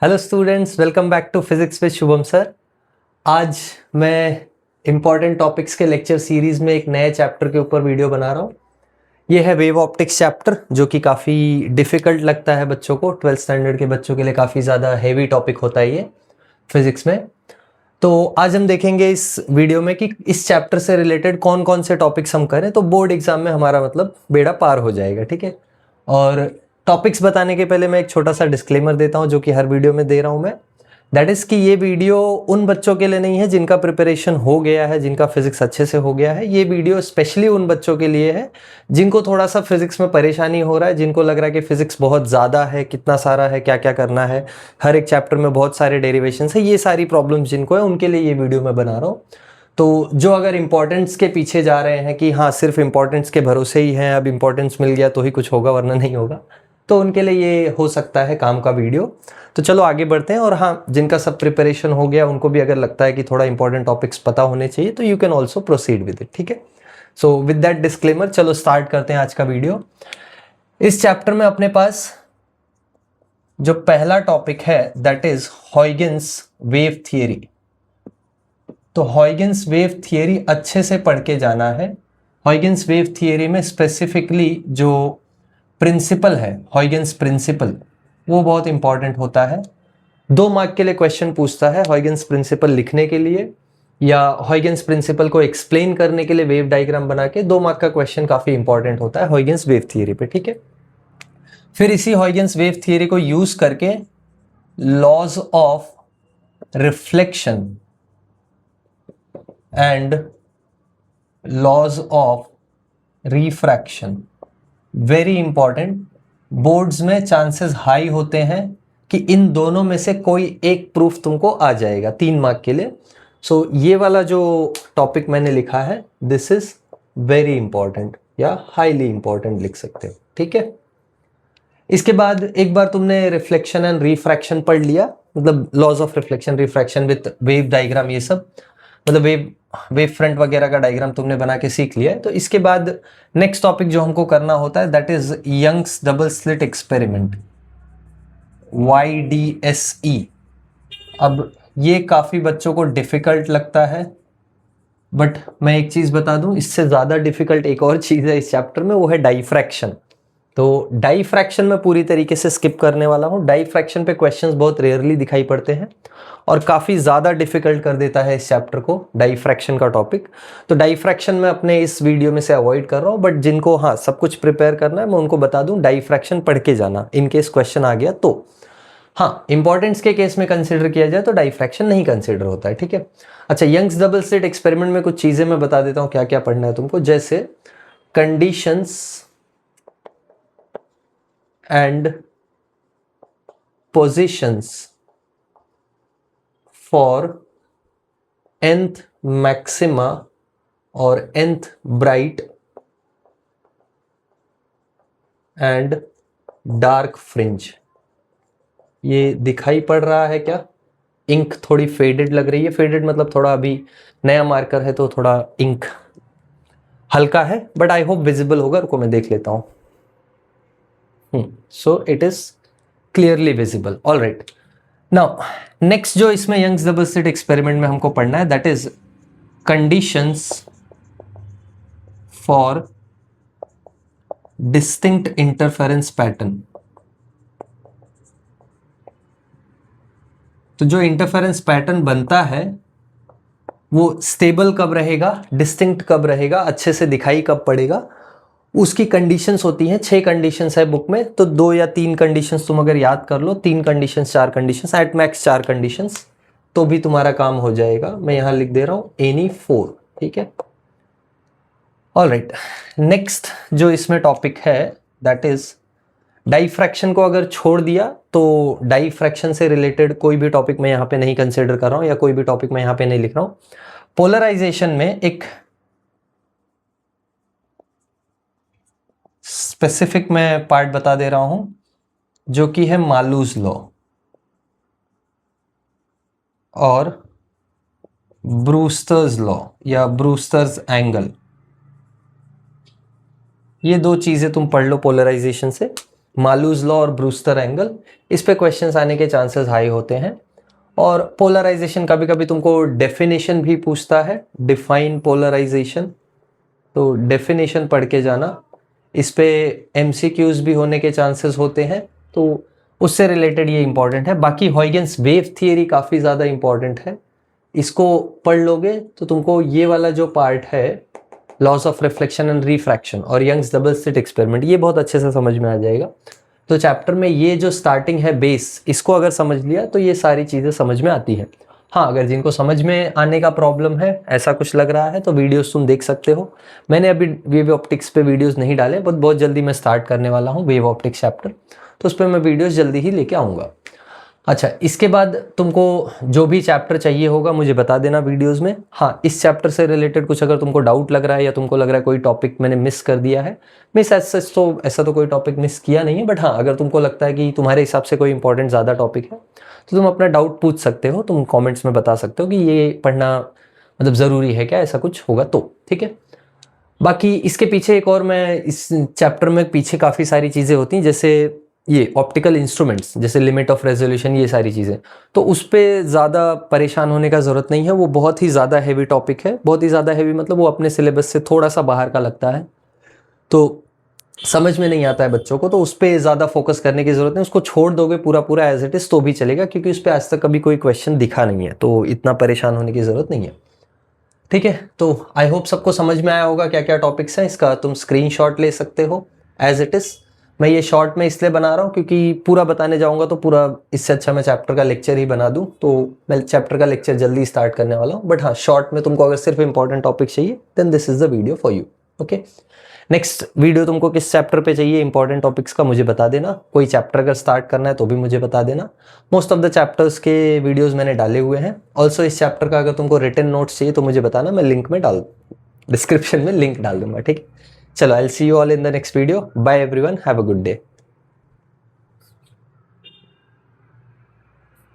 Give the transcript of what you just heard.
Hello students, welcome back to physics with Shubham sir. आज मैं important topics के lecture series में एक नए चैप्टर के ऊपर वीडियो बना रहा हूँ। ये है वेव ऑप्टिक्स चैप्टर, जो कि काफ़ी डिफ़िकल्ट लगता है बच्चों को। 12th स्टैंडर्ड के बच्चों के लिए काफ़ी ज़्यादा हेवी टॉपिक होता है ये फिजिक्स में। तो आज हम देखेंगे इस वीडियो में कि इस चैप्टर से रिलेटेड कौन कौन से टॉपिक्स हम करें, तो बोर्ड एग्जाम में हमारा मतलब बेड़ा पार हो जाएगा। ठीक है। और टॉपिक्स बताने के पहले मैं एक छोटा सा डिस्क्लेमर देता हूं, जो कि हर वीडियो में दे रहा हूं मैं। दैट इज कि ये वीडियो उन बच्चों के लिए नहीं है जिनका प्रिपरेशन हो गया है, जिनका फिजिक्स अच्छे से हो गया है। ये वीडियो स्पेशली उन बच्चों के लिए है जिनको थोड़ा सा फिजिक्स में परेशानी हो रहा है, जिनको लग रहा है कि फिजिक्स बहुत ज़्यादा है, कितना सारा है, क्या क्या करना है, हर एक चैप्टर में बहुत सारे डेरिवेशन है। ये सारी प्रॉब्लम्स जिनको है उनके लिए ये वीडियो मैं बना रहा हूँ। तो जो अगर इंपॉर्टेंस के पीछे जा रहे हैं कि हाँ सिर्फ इंपॉर्टेंस के भरोसे ही हैं, अब इंपॉर्टेंस मिल गया तो ही कुछ होगा वरना नहीं होगा, तो उनके लिए ये हो सकता है काम का वीडियो। तो चलो आगे बढ़ते हैं। और हाँ, जिनका सब प्रिपरेशन हो गया उनको भी अगर लगता है कि थोड़ा इंपॉर्टेंट टॉपिक्स पता होने चाहिए तो you can also proceed with it. ठीक है। सो विद दैट डिस्क्लेमर चलो स्टार्ट करते हैं आज का वीडियो। इस चैप्टर में अपने पास जो पहला टॉपिक है दैट इज हॉयगन्स वेव थियरी। तो हॉयगन्स वेव थियरी अच्छे से पढ़ के जाना है। हॉयगन्स वेव थियरी में स्पेसिफिकली जो प्रिंसिपल है, हॉयगन्स प्रिंसिपल, वो बहुत इंपॉर्टेंट होता है। 2 मार्क के लिए क्वेश्चन पूछता है हॉयगन्स प्रिंसिपल लिखने के लिए या हॉयगन्स प्रिंसिपल को एक्सप्लेन करने के लिए वेव डायग्राम बना के 2 मार्क का क्वेश्चन काफी इंपॉर्टेंट होता है हॉयगन्स वेव थियरी पे। ठीक है। फिर इसी हॉयगन्स वेव थियरी को यूज करके laws of reflection and laws of refraction, very important. Boards में चांसेस हाई होते हैं कि इन दोनों में से कोई एक प्रूफ तुमको आ जाएगा 3 मार्क के लिए। सो ये वाला जो टॉपिक मैंने लिखा है दिस इज वेरी इंपॉर्टेंट या हाईली इंपॉर्टेंट लिख सकते हो। ठीक है। इसके बाद एक बार तुमने रिफ्लेक्शन एंड रिफ्रैक्शन पढ़ लिया, मतलब laws of reflection refraction with wave diagram, ये सब मतलब वेव फ्रंट वगैरह का डायग्राम तुमने बना के सीख लिया है। तो इसके बाद नेक्स्ट टॉपिक जो हमको करना होता है that is Young's double slit experiment, YDSE। अब ये काफी बच्चों को डिफिकल्ट लगता है, बट मैं एक चीज बता दूं, इससे ज्यादा डिफिकल्ट एक और चीज है इस चैप्टर में, वो है डाइफ्रैक्शन। तो डाइफ्रैक्शन में पूरी तरीके से स्किप करने वाला हूं। डाइफ्रैक्शन पे क्वेश्चंस बहुत रेयरली दिखाई पड़ते हैं और काफ़ी ज़्यादा डिफिकल्ट कर देता है इस चैप्टर को डाइफ्रैक्शन का टॉपिक। तो डाइफ्रैक्शन मैं अपने इस वीडियो में से अवॉइड कर रहा हूँ, बट जिनको हाँ सब कुछ प्रिपेयर करना है मैं उनको बता दूं डाइफ्रैक्शन पढ़ के जाना, इन केस क्वेश्चन आ गया तो। हाँ, इंपॉर्टेंस के केस में कंसिडर किया जाए तो डाइफ्रैक्शन नहीं कंसिडर होता है। ठीक है। अच्छा, यंग्स डबल स्लिट एक्सपेरिमेंट में कुछ चीज़ें मैं बता देता हूँ क्या क्या पढ़ना है तुमको, जैसे conditions and positions for nth maxima और nth bright and dark fringe. ये दिखाई पड़ रहा है क्या? इंक थोड़ी फेडेड लग रही है। फेडेड मतलब थोड़ा अभी नया मार्कर है तो थोड़ा इंक हल्का है, बट आई होप विजिबल होगा। रुको मैं देख लेता हूं। So it is clearly visible. All right, now next जो इसमें यंग्स डबल स्लिट एक्सपेरिमेंट में हमको पढ़ना है that is conditions for distinct interference pattern. तो जो इंटरफेरेंस पैटर्न बनता है वो स्टेबल कब रहेगा, डिस्टिंक्ट कब रहेगा, अच्छे से दिखाई कब पड़ेगा, उसकी कंडीशंस होती हैं। 6 कंडीशंस है बुक में, तो 2 या 3 कंडीशंस तुम अगर याद कर लो, 3 conditions 4 conditions, at max 4 conditions, तो भी तुम्हारा काम हो जाएगा। मैं यहां लिख दे रहा हूं एनी 4। ठीक है। ऑल राइट, नेक्स्ट जो इसमें टॉपिक है दैट इज डाइफ्रैक्शन को अगर छोड़ दिया तो डाइफ्रैक्शन से रिलेटेड कोई भी टॉपिक मैं यहां पे नहीं कंसिडर कर रहा हूं या कोई भी टॉपिक मैं यहां पे नहीं लिख रहा हूं। पोलराइजेशन में एक स्पेसिफिक मैं पार्ट बता दे रहा हूं जो कि है मालूज लॉ और ब्रूस्टर्स लॉ या ब्रूस्टर्स एंगल। ये 2 चीजें तुम पढ़ लो पोलराइजेशन से। मालूज लॉ और ब्रूस्टर एंगल, इस पे क्वेश्चंस आने के चांसेस हाई होते हैं। और पोलराइजेशन, कभी कभी तुमको डेफिनेशन भी पूछता है, डिफाइन पोलराइजेशन, तो डेफिनेशन पढ़ के जाना। इस पे एमसीक्यूज भी होने के चांसेस होते हैं, तो उससे रिलेटेड ये इंपॉर्टेंट है। बाकी हॉयगन्स वेव थियरी काफ़ी ज़्यादा इंपॉर्टेंट है, इसको पढ़ लोगे तो तुमको ये वाला जो पार्ट है, loss of reflection and refraction और यंग्स डबल स्लिट एक्सपेरिमेंट, ये बहुत अच्छे से समझ में आ जाएगा। तो चैप्टर में ये जो स्टार्टिंग है बेस, इसको अगर समझ लिया तो ये सारी चीज़ें समझ में आती हैं। हाँ, अगर जिनको समझ में आने का प्रॉब्लम है, ऐसा कुछ लग रहा है, तो वीडियोस तुम देख सकते हो। मैंने अभी वेव ऑप्टिक्स पे वीडियोस नहीं डाले, बट बहुत जल्दी मैं स्टार्ट करने वाला हूँ वेव ऑप्टिक्स चैप्टर, तो उस पर मैं वीडियोस जल्दी ही लेके आऊँगा। अच्छा, इसके बाद तुमको जो भी चैप्टर चाहिए होगा मुझे बता देना वीडियोस में। हाँ, इस चैप्टर से रिलेटेड कुछ अगर तुमको डाउट लग रहा है या तुमको लग रहा है कोई टॉपिक मैंने मिस कर दिया है, मिस एज सच तो ऐसा तो कोई टॉपिक मिस किया नहीं है, बट हाँ, अगर तुमको लगता है कि तुम्हारे हिसाब से कोई इंपॉर्टेंट ज़्यादा टॉपिक है तो तुम अपना डाउट पूछ सकते हो, तुम कॉमेंट्स में बता सकते हो कि ये पढ़ना मतलब ज़रूरी है क्या, ऐसा कुछ होगा तो ठीक है। बाकी इसके पीछे एक और, मैं इस चैप्टर में पीछे काफ़ी सारी चीज़ें होती हैं, जैसे ये ऑप्टिकल इंस्ट्रूमेंट्स, जैसे लिमिट ऑफ रेजोल्यूशन, ये सारी चीज़ें, तो उस पर ज़्यादा परेशान होने का ज़रूरत नहीं है। वो बहुत ही ज़्यादा हैवी टॉपिक है, बहुत ही ज़्यादा हैवी मतलब वो अपने सिलेबस से थोड़ा सा बाहर का लगता है, तो समझ में नहीं आता है बच्चों को, तो उस पर ज़्यादा फोकस करने की ज़रूरत नहीं। उसको छोड़ दोगे पूरा पूरा एज इट इज़ तो भी चलेगा, क्योंकि उस पर आज तक कभी कोई क्वेश्चन दिखा नहीं है, तो इतना परेशान होने की ज़रूरत नहीं है। ठीक है, तो आई होप सबको समझ में आया होगा क्या क्या टॉपिक्स हैं। इसका तुम स्क्रीनशॉट ले सकते हो एज इट इज़। मैं ये शॉर्ट में इसलिए बना रहा हूँ क्योंकि पूरा बताने जाऊँगा तो पूरा, इससे अच्छा मैं चैप्टर का लेक्चर ही बना दूँ, तो मैं चैप्टर का लेक्चर जल्दी स्टार्ट करने वाला हूँ। बट हाँ, शॉर्ट में तुमको अगर सिर्फ इंपॉर्टेंट टॉपिक चाहिए then this is the video for you. Okay, next video तुमको किस चैप्टर पे चाहिए इंपॉर्टेंट टॉपिक्स का मुझे बता देना। कोई चैप्टर अगर स्टार्ट करना है तो भी मुझे बता देना। मोस्ट ऑफ द चैप्टर्स के वीडियोस मैंने डाले हुए हैं। ऑल्सो इस चैप्टर का अगर तुमको रिटन नोट्स चाहिए तो मुझे बताना, मैं लिंक में डिस्क्रिप्शन में लिंक डाल दूंगा। ठीक है, चलो, I will see you all in the next video. Bye everyone, have a good day.